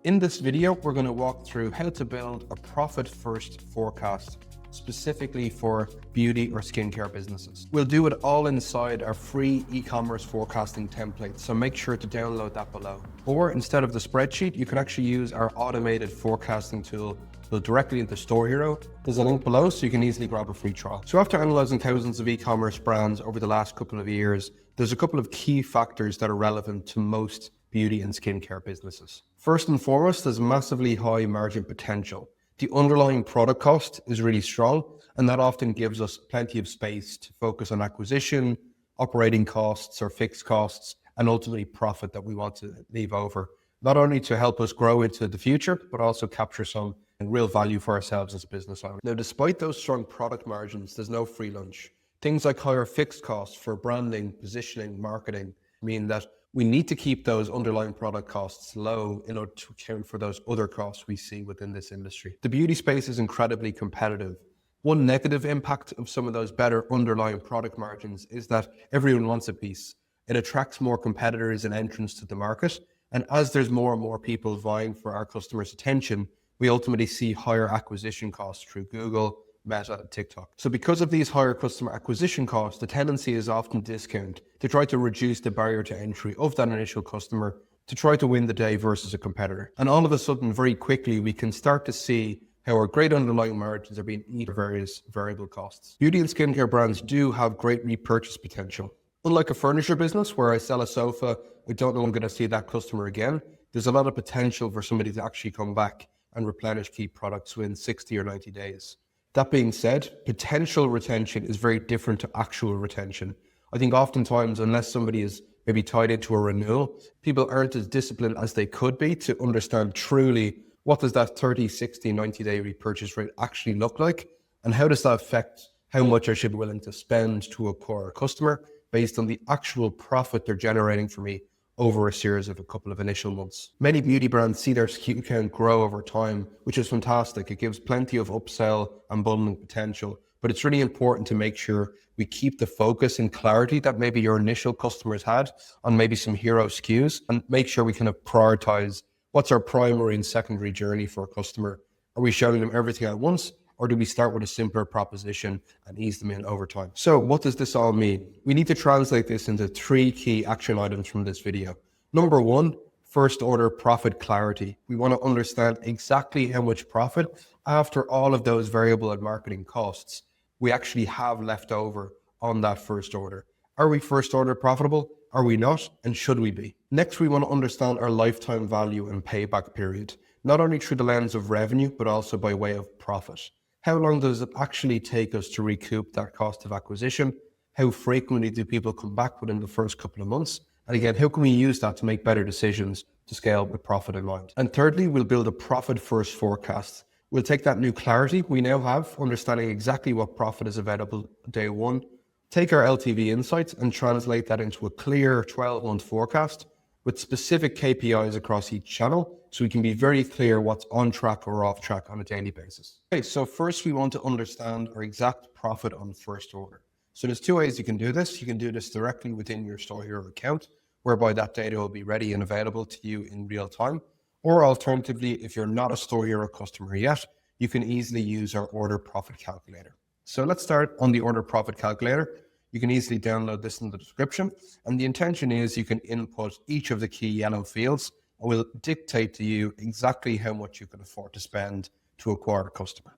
In this video, we're going to walk through how to build a profit-first forecast, specifically for beauty or skincare businesses. We'll do it all inside our free e-commerce forecasting template, so make sure to download that below. Or instead of the spreadsheet, you can actually use our automated forecasting tool built directly into StoreHero. There's a link below so you can easily grab a free trial. So after analyzing thousands of e-commerce brands over the last couple of years, there's a couple of key factors that are relevant to most beauty and skincare businesses. First and foremost, there's massively high margin potential. The underlying product cost is really strong, and that often gives us plenty of space to focus on acquisition, operating costs or fixed costs, and ultimately profit that we want to leave over, not only to help us grow into the future, but also capture some real value for ourselves as a business owner. Now, despite those strong product margins, there's no free lunch. Things like higher fixed costs for branding, positioning, marketing mean that we need to keep those underlying product costs low in order to account for those other costs we see within this industry. The beauty space is incredibly competitive. One negative impact of some of those better underlying product margins is that everyone wants a piece. It attracts more competitors and entrants to the market. And as there's more and more people vying for our customers' attention, we ultimately see higher acquisition costs through Google, Meta, and TikTok. So because of these higher customer acquisition costs, the tendency is often discount to try to reduce the barrier to entry of that initial customer to try to win the day versus a competitor. And all of a sudden, very quickly, we can start to see how our great underlying margins are being eaten by various variable costs. Beauty and skincare brands do have great repurchase potential. Unlike a furniture business where I sell a sofa, I don't know I'm going to see that customer again, there's a lot of potential for somebody to actually come back and replenish key products within 60 or 90 days. That being said, potential retention is very different to actual retention. I think oftentimes, unless somebody is maybe tied into a renewal, people aren't as disciplined as they could be to understand truly what does that 30, 60, 90-day repurchase rate actually look like, and how does that affect how much I should be willing to spend to acquire a customer based on the actual profit they're generating for me over a series of a couple of initial months. Many beauty brands see their SKU count grow over time, which is fantastic. It gives plenty of upsell and bundling potential, but it's really important to make sure we keep the focus and clarity that maybe your initial customers had on maybe some hero SKUs, and make sure we kind of prioritize what's our primary and secondary journey for a customer. Are we showing them everything at once? Or do we start with a simpler proposition and ease them in over time? So what does this all mean? We need to translate this into 3 key action items from this video. Number 1, first order profit clarity. We want to understand exactly how much profit after all of those variable and marketing costs we actually have left over on that first order. Are we first order profitable? Are we not? And should we be? Next, we want to understand our lifetime value and payback period, not only through the lens of revenue, but also by way of profit. How long does it actually take us to recoup that cost of acquisition? How frequently do people come back within the first couple of months? And again, how can we use that to make better decisions to scale with profit in mind? And thirdly, we'll build a profit-first forecast. We'll take that new clarity we now have, understanding exactly what profit is available day one, take our LTV insights and translate that into a clear 12-month forecast with specific KPIs across each channel, so we can be very clear what's on track or off track on a daily basis. Okay, so first we want to understand our exact profit on first order. So there's 2 ways you can do this. You can do this directly within your StoreHero account, whereby that data will be ready and available to you in real time. Or alternatively, if you're not a StoreHero customer yet, you can easily use our order profit calculator. So let's start on the order profit calculator. You can easily download this in the description. And the intention is you can input each of the key yellow fields and we'll dictate to you exactly how much you can afford to spend to acquire a customer.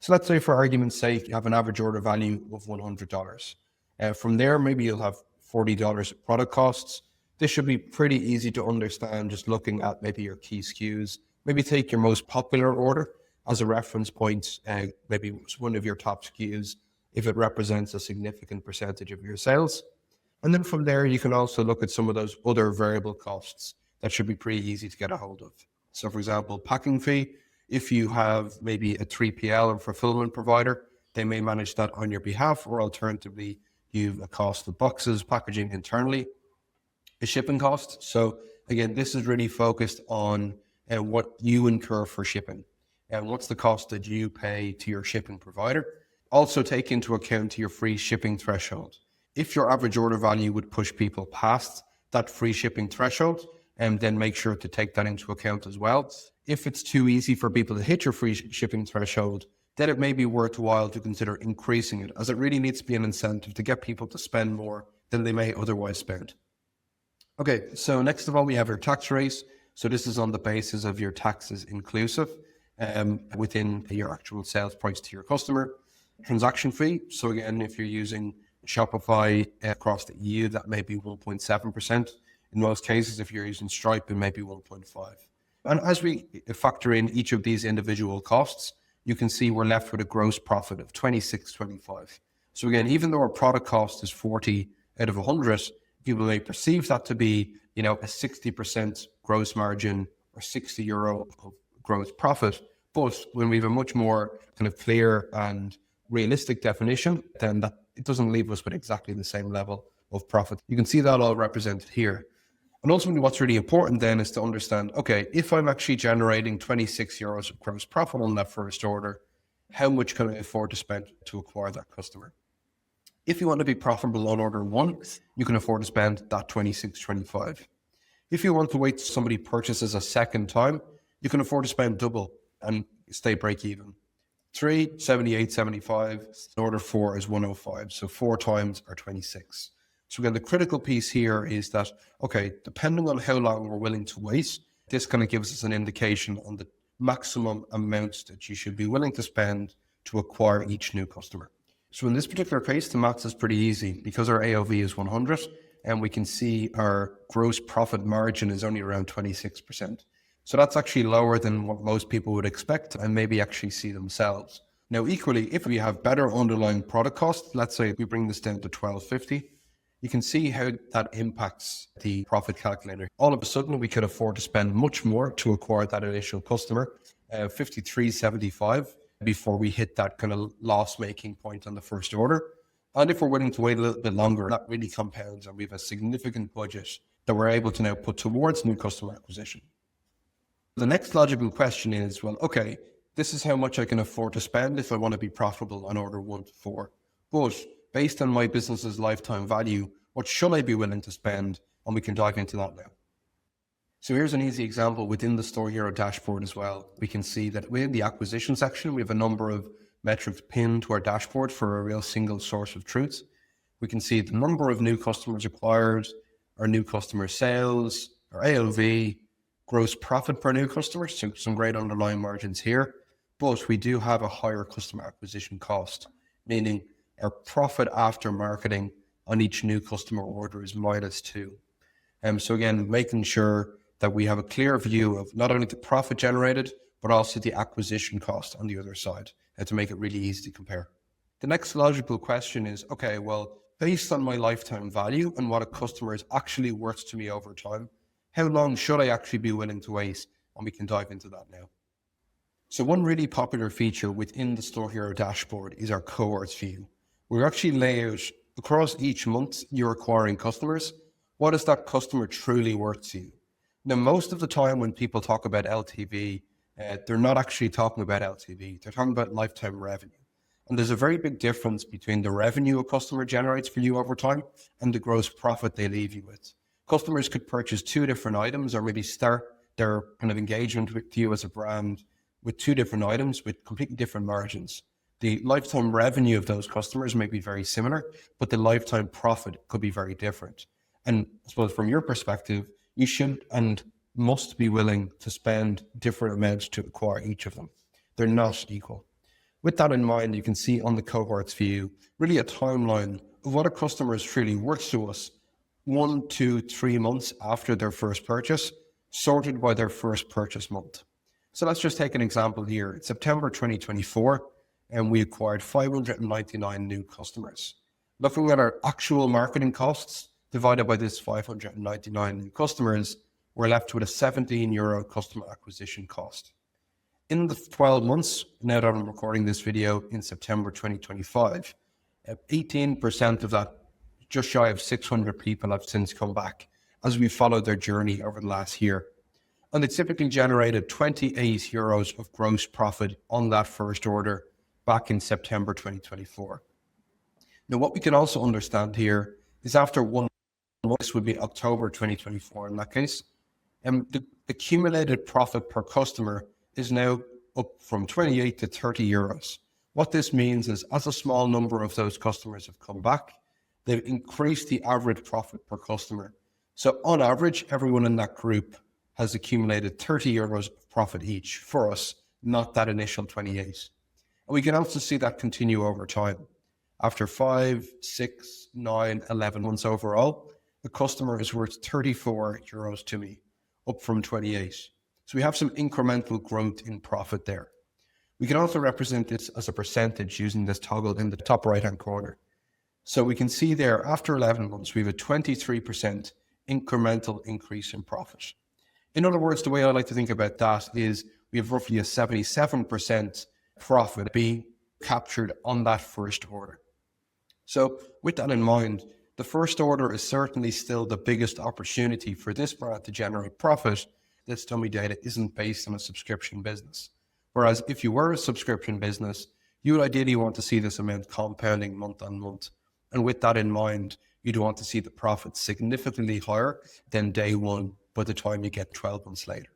So let's say for argument's sake, you have an average order value of $100. From there, maybe you'll have $40 of product costs. This should be pretty easy to understand just looking at maybe your key SKUs. Maybe take your most popular order as a reference point, maybe one of your top SKUs, if it represents a significant percentage of your sales. And then from there, you can also look at some of those other variable costs that should be pretty easy to get a hold of. So for example, packing fee, if you have maybe a 3PL or fulfillment provider, they may manage that on your behalf, or alternatively, you've a cost of boxes, packaging internally, a shipping cost. So again, this is really focused on what you incur for shipping and what's the cost that you pay to your shipping provider. Also take into account your free shipping threshold. If your average order value would push people past that free shipping threshold, and then make sure to take that into account as well. If it's too easy for people to hit your free shipping threshold, then it may be worthwhile to consider increasing it, as it really needs to be an incentive to get people to spend more than they may otherwise spend. Okay, so next of all, we have your tax rate. So this is on the basis of your taxes inclusive within your actual sales price to your customer. Transaction fee. So again, if you're using Shopify across the EU, that may be 1.7%. In most cases, if you're using Stripe, it may be 1.5%. And as we factor in each of these individual costs, you can see we're left with a gross profit of 26.25. So again, even though our product cost is 40 out of 100, people may perceive that to be, a 60% gross margin or €60 of gross profit. But when we have a much more kind of clear and realistic definition, then that it doesn't leave us with exactly the same level of profit. You can see that all represented here. And ultimately, what's really important then is to understand, okay, if I'm actually generating €26 of gross profit on that first order, how much can I afford to spend to acquire that customer? If you want to be profitable on order one, you can afford to spend that $26.25. If you want to wait till somebody purchases a second time, you can afford to spend double and stay break even. 3, 78, 75. Order 4 is 105. So 4 times are 26. So again, the critical piece here is that, okay, depending on how long we're willing to wait, this kind of gives us an indication on the maximum amount that you should be willing to spend to acquire each new customer. So in this particular case, the maths is pretty easy because our AOV is 100 and we can see our gross profit margin is only around 26%. So that's actually lower than what most people would expect and maybe actually see themselves. Now, equally, if we have better underlying product cost, let's say we bring this down to $12.50, you can see how that impacts the profit calculator. All of a sudden, we could afford to spend much more to acquire that initial customer, $53.75, before we hit that kind of loss-making point on the first order. And if we're willing to wait a little bit longer, that really compounds and we have a significant budget that we're able to now put towards new customer acquisition. The next logical question is, well, okay, this is how much I can afford to spend if I want to be profitable on order 1 to 4. But based on my business's lifetime value, what should I be willing to spend? And we can dive into that now. So here's an easy example within the StoreHero dashboard as well. We can see that within the acquisition section, we have a number of metrics pinned to our dashboard for a real single source of truth. We can see the number of new customers acquired, our new customer sales, our AOV, gross profit per new customer, so some great underlying margins here. But we do have a higher customer acquisition cost, meaning our profit after marketing on each new customer order is -2. So again, making sure that we have a clear view of not only the profit generated, but also the acquisition cost on the other side, and to make it really easy to compare. The next logical question is, okay, well, based on my lifetime value and what a customer is actually worth to me over time, how long should I actually be willing to wait? And we can dive into that now. So one really popular feature within the StoreHero dashboard is our cohorts view. We're actually lay out across each month you're acquiring customers. What is that customer truly worth to you? Now, most of the time when people talk about LTV, they're not actually talking about LTV. They're talking about lifetime revenue. And there's a very big difference between the revenue a customer generates for you over time and the gross profit they leave you with. Customers could purchase 2 different items or maybe start their kind of engagement with you as a brand with 2 different items with completely different margins. The lifetime revenue of those customers may be very similar, but the lifetime profit could be very different. And I suppose from your perspective, you should and must be willing to spend different amounts to acquire each of them. They're not equal. With that in mind, you can see on the cohorts view, really a timeline of what a customer is truly worth to us 1, 2, 3 months after their first purchase, sorted by their first purchase month. So let's just take an example here. It's September 2024, and we acquired 599 new customers. Looking at our actual marketing costs, divided by this 599 new customers, we're left with a €17 customer acquisition cost. In the 12 months, now that I'm recording this video in September 2025, 18% of that, just shy of 600 people have since come back as we followed their journey over the last year. And they typically generated €28 of gross profit on that first order back in September 2024. Now, what we can also understand here is after 1 month, this would be October 2024 in that case, And the accumulated profit per customer is now up from 28 to 30 euros. What this means is, as a small number of those customers have come back, they've increased the average profit per customer. So on average, everyone in that group has accumulated 30 euros of profit each for us, not that initial 28. And we can also see that continue over time. After 5, 6, 9, 11 months overall, the customer is worth 34 euros to me, up from 28. So we have some incremental growth in profit there. We can also represent this as a percentage using this toggle in the top right-hand corner. So we can see there, after 11 months, we have a 23% incremental increase in profit. In other words, the way I like to think about that is we have roughly a 77% profit being captured on that first order. So with that in mind, the first order is certainly still the biggest opportunity for this brand to generate profit. This dummy data isn't based on a subscription business. Whereas if you were a subscription business, you would ideally want to see this amount compounding month on month. And with that in mind, you'd want to see the profit significantly higher than day one by the time you get 12 months later.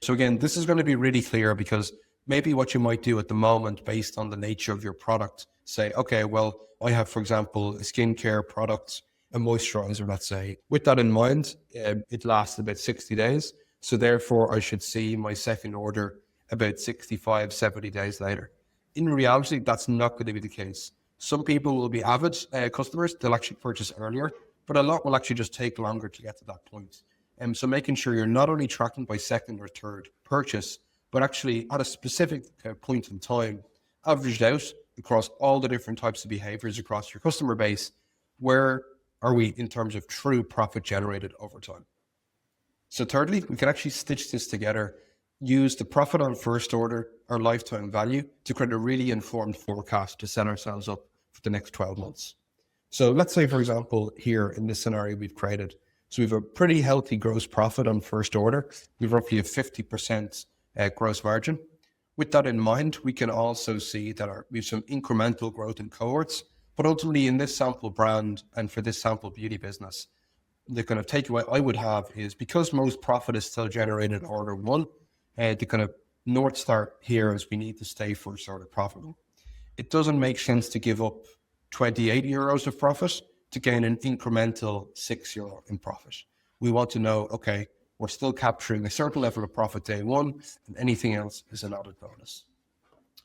So again, this is going to be really clear because maybe what you might do at the moment based on the nature of your product, say, okay, well, I have, for example, a skincare product, a moisturizer, let's say. With that in mind, it lasts about 60 days. So therefore, I should see my second order about 65, 70 days later. In reality, that's not going to be the case. Some people will be avid customers. They'll actually purchase earlier, but a lot will actually just take longer to get to that point. So making sure you're not only tracking by second or third purchase, but actually at a specific point in time, averaged out across all the different types of behaviors across your customer base, where are we in terms of true profit generated over time? So thirdly, we can actually stitch this together, use the profit on first order or lifetime value to create a really informed forecast to set ourselves up for the next 12 months. So let's say, for example, here in this scenario we've created, so we have a pretty healthy gross profit on first order. We've roughly a 50% gross margin. With that in mind, we can also see that we have some incremental growth in cohorts, but ultimately in this sample brand and for this sample beauty business, the kind of takeaway I would have is because most profit is still generated in order one, the kind of North Star here is we need to stay first order profitable. It doesn't make sense to give up 28 euros of profit to gain an incremental 6 euro in profit. We want to know, okay, we're still capturing a certain level of profit day one, and anything else is an added bonus.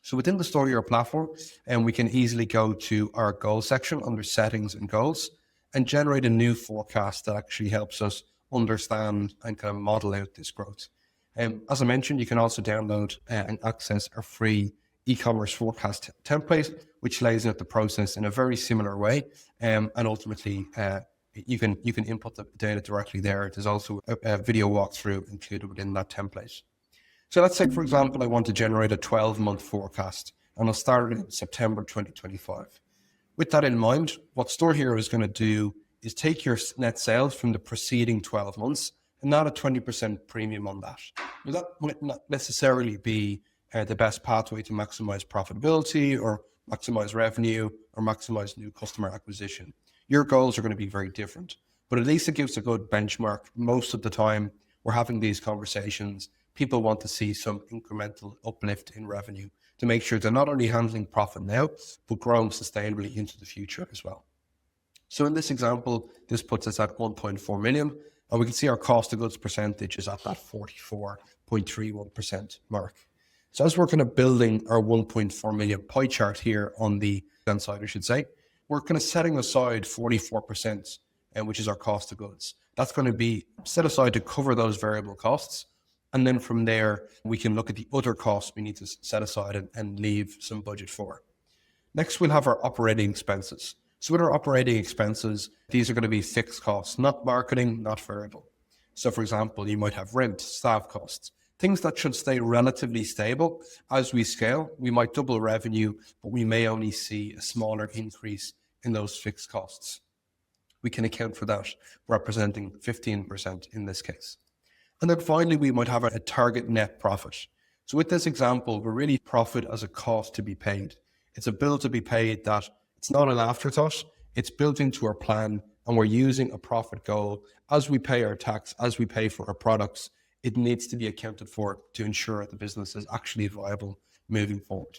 So within the StoreHero platform, we can easily go to our goals section under settings and goals and generate a new forecast that actually helps us understand and kind of model out this growth. As I mentioned, you can also download and access our free e-commerce forecast template, which lays out the process in a very similar way. And ultimately, you can input the data directly there. There's also a video walkthrough included within that template. So let's say, for example, I want to generate a 12-month forecast, and I'll start it in September 2025. With that in mind, what StoreHero is going to do is take your net sales from the preceding 12 months and add a 20% premium on that. Now, that might not necessarily be the best pathway to maximize profitability or maximize revenue or maximize new customer acquisition. Your goals are going to be very different, but at least it gives a good benchmark. Most of the time we're having these conversations, people want to see some incremental uplift in revenue to make sure they're not only handling profit now, but growing sustainably into the future as well. So in this example, this puts us at 1.4 million, and we can see our cost of goods percentage is at that 44.31% mark. So as we're kind of building our 1.4 million pie chart here on the left side, I should say, we're kind of setting aside 44%, which is our cost of goods. That's going to be set aside to cover those variable costs. And then from there, we can look at the other costs we need to set aside and leave some budget for. Next, we'll have our operating expenses. So with our operating expenses, these are going to be fixed costs, not marketing, not variable. So for example, you might have rent, staff costs, things that should stay relatively stable. As we scale, we might double revenue, but we may only see a smaller increase in those fixed costs. We can account for that, representing 15% in this case. And then finally, we might have a target net profit. So with this example, we're really profit as a cost to be paid. It's a bill to be paid that it's not an afterthought. It's built into our plan and we're using a profit goal, as we pay our tax, as we pay for our products, it needs to be accounted for to ensure the business is actually viable moving forward.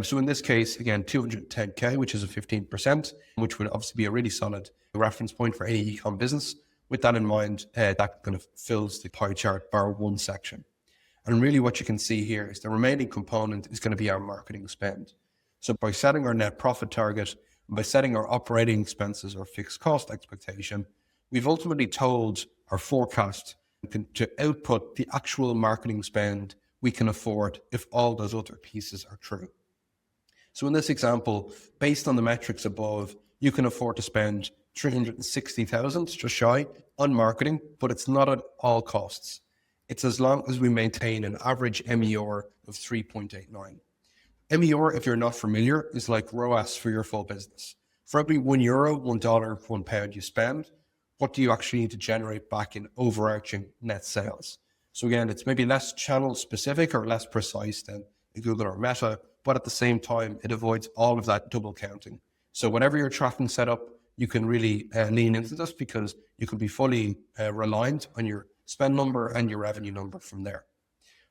So in this case, again, 210K, which is a 15%, which would obviously be a really solid reference point for any e-com business. With that in mind, that kind of fills the pie chart bar one section. And really what you can see here is the remaining component is going to be our marketing spend. So by setting our net profit target, by setting our operating expenses or fixed cost expectation, we've ultimately told our forecast to output the actual marketing spend we can afford if all those other pieces are true. So in this example, based on the metrics above, you can afford to spend 360,000, just shy, on marketing, but it's not at all costs. It's as long as we maintain an average MER of 3.89. MER, if you're not familiar, is like ROAS for your full business. For every €1, $1, £1 you spend, what do you actually need to generate back in overarching net sales? So again, it's maybe less channel specific or less precise than Google or Meta, but at the same time, it avoids all of that double counting. So whatever your tracking setup, you can really lean into this because you can be fully reliant on your spend number and your revenue number from there.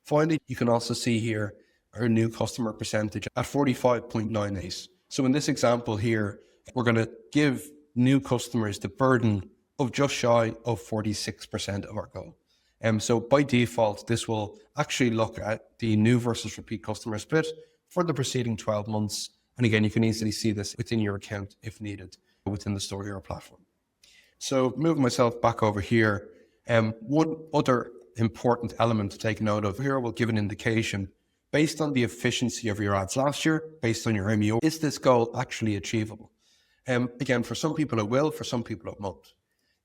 Finally, you can also see here our new customer percentage at 45.98. So in this example here, we're going to give new customers the burden of just shy of 46% of our goal. So by default, this will actually look at the new versus repeat customer split for the preceding 12 months. And again, you can easily see this within your account if needed within the StoreHero platform. So moving myself back over here, one other important element to take note of here will give an indication based on the efficiency of your ads last year, based on your MEO, is this goal actually achievable? Again, for some people it will, for some people it won't.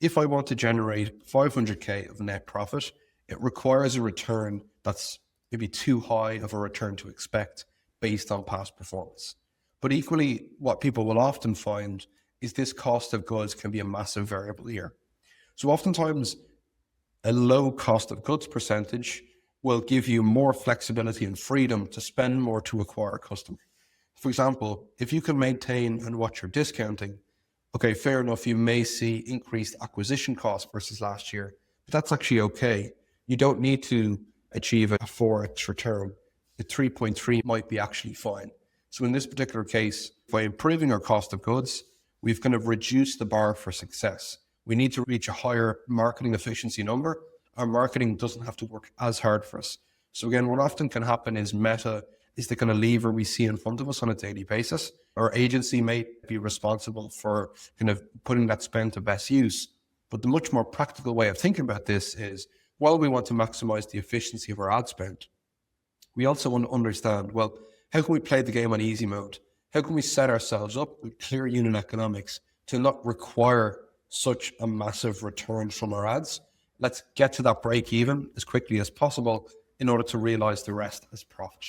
If I want to generate 500K of net profit, it requires a return that's maybe too high of a return to expect based on past performance. But equally, what people will often find is this cost of goods can be a massive variable here. So oftentimes, a low cost of goods percentage will give you more flexibility and freedom to spend more to acquire a customer. For example, if you can maintain and watch your discounting, okay, fair enough, you may see increased acquisition costs versus last year, but that's actually okay. You don't need to achieve a 4x return. The 3.3 might be actually fine. So in this particular case, by improving our cost of goods, we've kind of reduced the bar for success. We need to reach a higher marketing efficiency number. Our marketing doesn't have to work as hard for us. So again, what often can happen is Meta is the kind of lever we see in front of us on a daily basis. Our agency may be responsible for kind of putting that spend to best use. But the much more practical way of thinking about this is, while we want to maximize the efficiency of our ad spend, we also want to understand, well, how can we play the game on easy mode? How can we set ourselves up with clear unit economics to not require such a massive return from our ads? Let's get to that break even as quickly as possible in order to realize the rest as profit.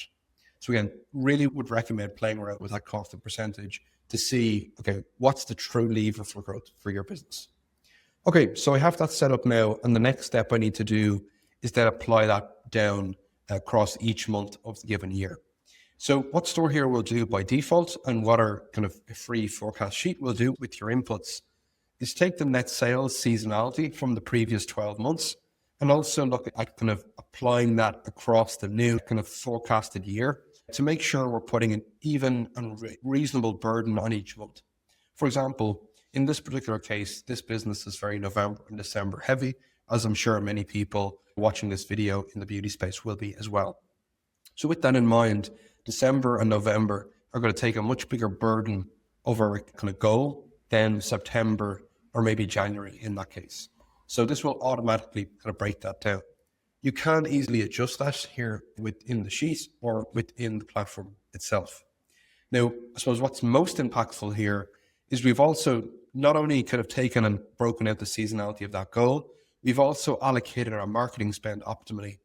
So again, really would recommend playing around with that cost of percentage to see, okay, what's the true lever for growth for your business? Okay, so I have that set up now, and the next step I need to do is then apply that down across each month of the given year. So what StoreHero will do by default, and what our kind of free forecast sheet will do with your inputs, is take the net sales seasonality from the previous 12 months and also look at kind of applying that across the new kind of forecasted year to make sure we're putting an even and reasonable burden on each month. For example, in this particular case, this business is very November and December heavy, as I'm sure many people watching this video in the beauty space will be as well. So with that in mind, December and November are going to take a much bigger burden of our kind of goal than September or maybe January in that case. So this will automatically kind of break that down. You can easily adjust that here within the sheet or within the platform itself. Now, I suppose what's most impactful here is we've also not only kind of taken and broken out the seasonality of that goal, we've also allocated our marketing spend optimally.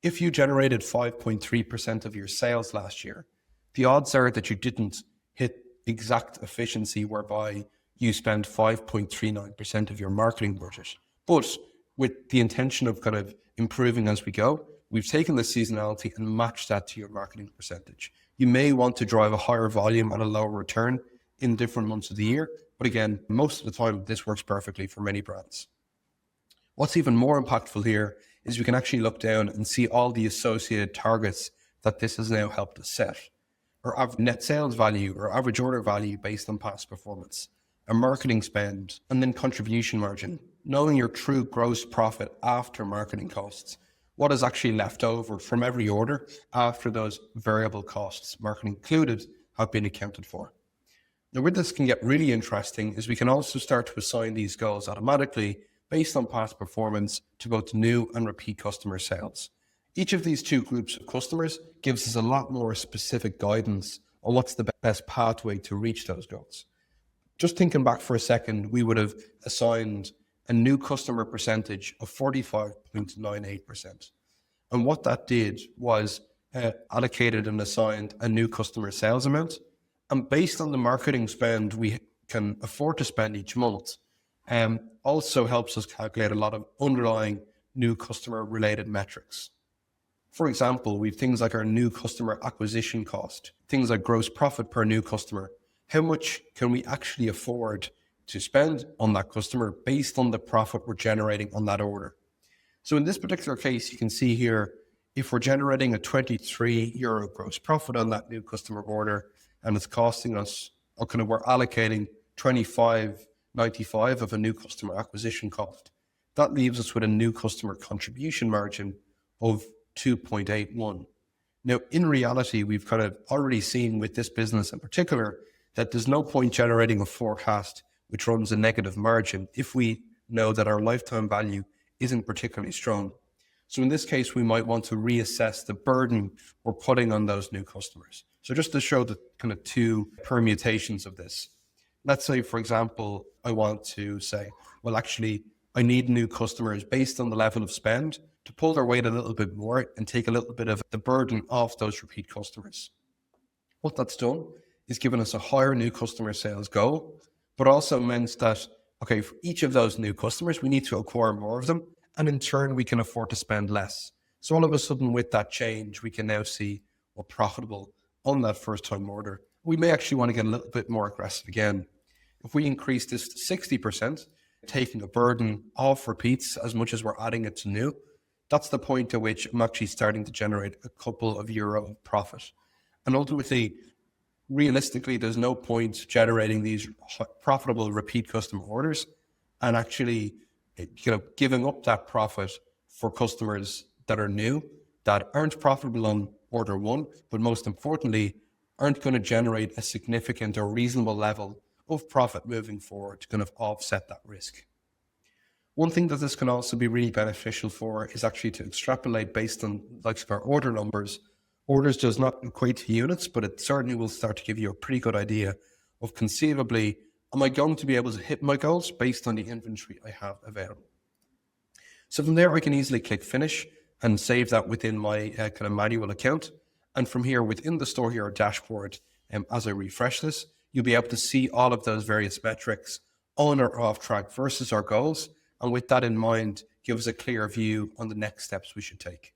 If you generated 5.3% of your sales last year, the odds are that you didn't hit exact efficiency whereby you spend 5.39% of your marketing budget. But with the intention of kind of improving as we go, we've taken the seasonality and matched that to your marketing percentage. You may want to drive a higher volume and a lower return in different months of the year, But again, most of the time, this works perfectly for many brands. What's even more impactful here is we can actually look down and see all the associated targets that this has now helped us set. Our net sales value or average order value based on past performance, our marketing spend, and then contribution margin. Knowing your true gross profit after marketing costs, what is actually left over from every order after those variable costs, marketing included, have been accounted for. Now, where this can get really interesting is we can also start to assign these goals automatically based on past performance to both new and repeat customer sales. Each of these two groups of customers gives us a lot more specific guidance on what's the best pathway to reach those goals. Just thinking back for a second, we would have assigned a new customer percentage of 45.98%. And what that did was allocated and assigned a new customer sales amount. And based on the marketing spend we can afford to spend each month, also helps us calculate a lot of underlying new customer related metrics. For example, we have things like our new customer acquisition cost, things like gross profit per new customer. How much can we actually afford to spend on that customer based on the profit we're generating on that order? So in this particular case, you can see here, if we're generating a €23 gross profit on that new customer order, and it's costing us, or kind of we're allocating $25.95 of a new customer acquisition cost, that leaves us with a new customer contribution margin of 2.81. Now, in reality, we've kind of already seen with this business in particular that there's no point generating a forecast which runs a negative margin if we know that our lifetime value isn't particularly strong. So in this case, we might want to reassess the burden we're putting on those new customers. So just to show the kind of two permutations of this, let's say, for example, I want to say, well, actually, I need new customers based on the level of spend to pull their weight a little bit more and take a little bit of the burden off those repeat customers. What that's done is given us a higher new customer sales goal, but also meant that, okay, for each of those new customers, we need to acquire more of them. And in turn, we can afford to spend less. So all of a sudden with that change, we can now see we're profitable on that first time order. We may actually want to get a little bit more aggressive again. If we increase this to 60%, taking a burden off repeats as much as we're adding it to new, that's the point at which I'm actually starting to generate a couple of euro of profit. And ultimately, realistically, there's no point generating these profitable repeat customer orders and actually giving up that profit for customers that are new, that aren't profitable on order one, but most importantly, aren't going to generate a significant or reasonable level of profit moving forward to kind of offset that risk. One thing that this can also be really beneficial for is actually to extrapolate based on like our order numbers. Orders does not equate to units, but it certainly will start to give you a pretty good idea of conceivably, am I going to be able to hit my goals based on the inventory I have available? So from there, I can easily click finish and save that within my kind of manual account. And from here, within the StoreHero dashboard, as I refresh this, you'll be able to see all of those various metrics on or off track versus our goals. And with that in mind, give us a clear view on the next steps we should take.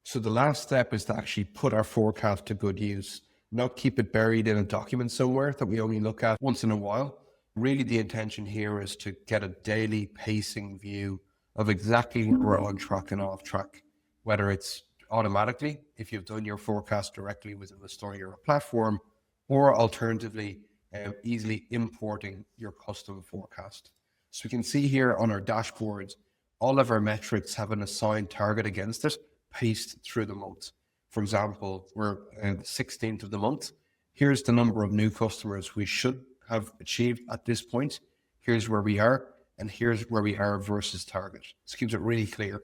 So the last step is to actually put our forecast to good use, not keep it buried in a document somewhere that we only look at once in a while. Really, the intention here is to get a daily pacing view of exactly where we're on track and off track, whether it's automatically, if you've done your forecast directly within the StoreHero platform, or alternatively, easily importing your custom forecast. So we can see here on our dashboard, all of our metrics have an assigned target against it, paced through the month. For example, we're the 16th of the month. Here's the number of new customers we should have achieved at this point. Here's where we are, and here's where we are versus target. This keeps it really clear.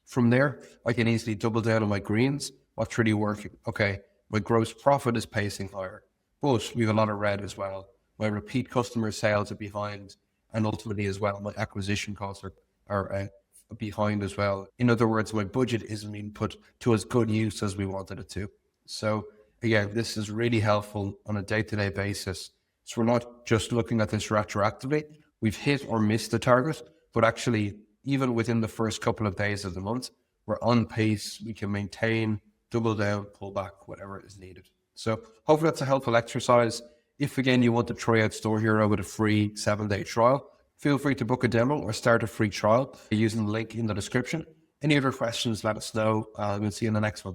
From there, I can easily double down on my greens. What's really working? Okay, my gross profit is pacing higher, but we have a lot of red as well. My repeat customer sales are behind, and ultimately as well, my acquisition costs are behind as well. In other words, my budget isn't being put to as good use as we wanted it to. So again, this is really helpful on a day-to-day basis. So we're not just looking at this retroactively. We've hit or missed the target, but actually, even within the first couple of days of the month, we're on pace. We can maintain, double down, pull back, whatever is needed. So hopefully that's a helpful exercise. If again you want to try out StoreHero with a free 7-day trial, feel free to book a demo or start a free trial using the link in the description. Any other questions, let us know. We'll see you in the next one.